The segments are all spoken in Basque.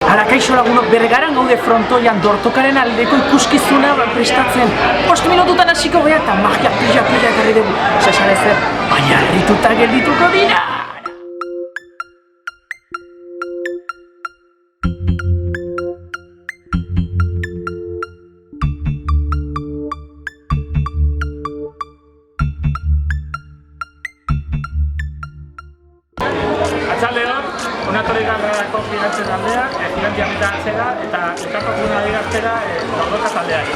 Ara, kaixo lagunok, Bergaran gaude frontoian dortokaren aldeko ikuskizuna prestatzen. 5 minututan hasiko geha eta magia pila ekarri dugu. Sasan ezer, baina harrituta geldituko dira! Atxaldeon, unatorri garrarako gigante taldea, gigantia mita atzera eta elkartokuna digaztera gordoka taldeari.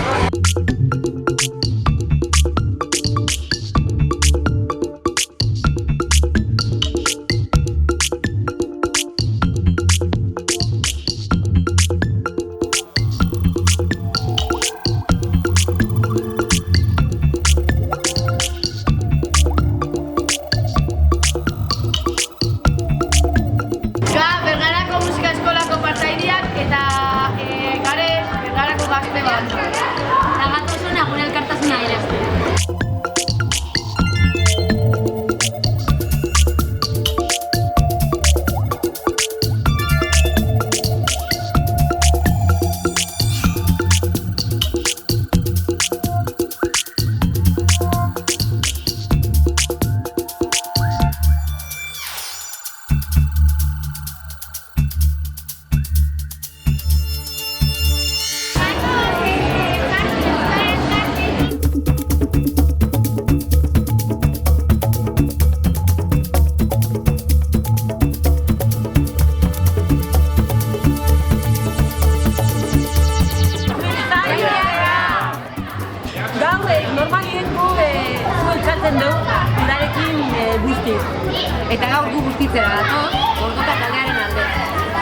Eta gaur gu guztitzera datoz, gordoka taldearen alde.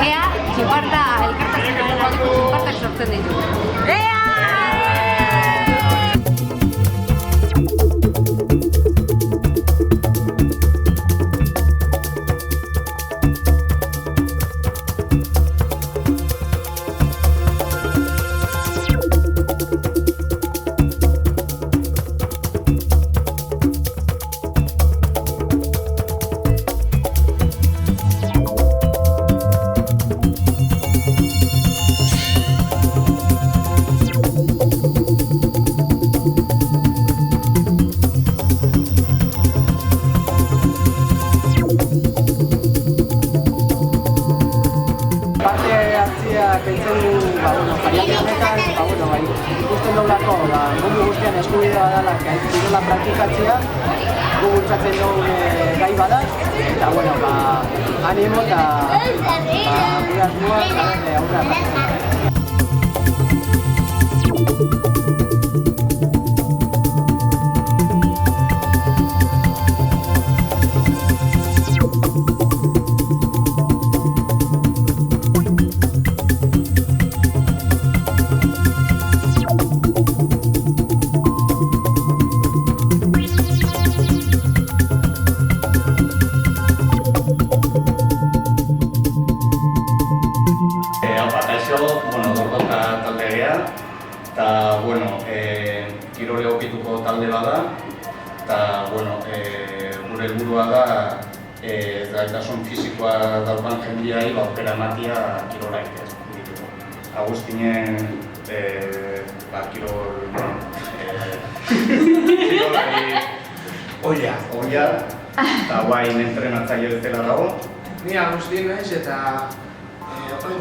Ea, txinparta, elkartasunaren aldeko txinpartak sortzen ditu. Ea! Pentsen du, jaialdi honetan, ikusten dugu mundu guztian eskubidea badala kirola praktikatzea, gu bultzatzen dugu gai bada, eta animo eta gure asmoa aurrera pasatzen. Gordoka taldea eta, kirol egokituko talde bada eta, gure helburua da gaitasun fisikoa daukan jendeari aukera ematea kirola egiteko. Agustinen kirolari oia eta guain entrenatzaile bezala dago. Ni Agustin naiz eta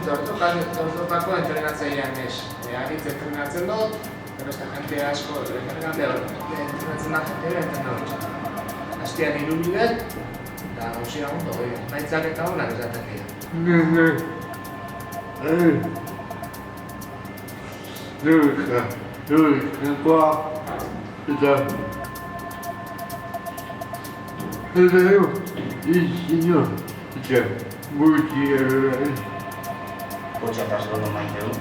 dortokako entrenatzailean naiz. Agitz entrenatzen dut, beste jente asko entrenatzen da jentera entrenatzen. Astean 3 bilet eta gauzian ondo goi. Maitzak eta honak esatakea. Kotxe atasgo du maite du.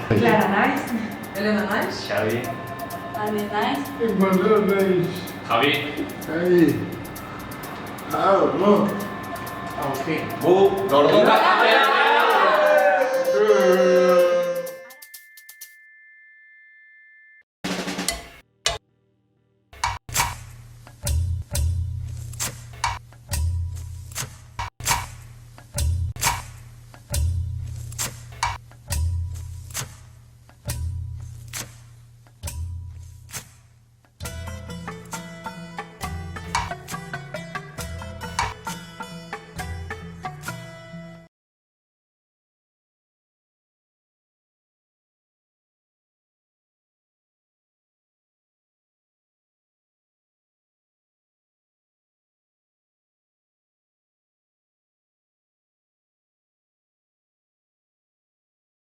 Clara naiz. Elena naiz. Xabi. Ane naiz. Emanuel naiz. Javi. Agustin. Gu, gordoka taldea!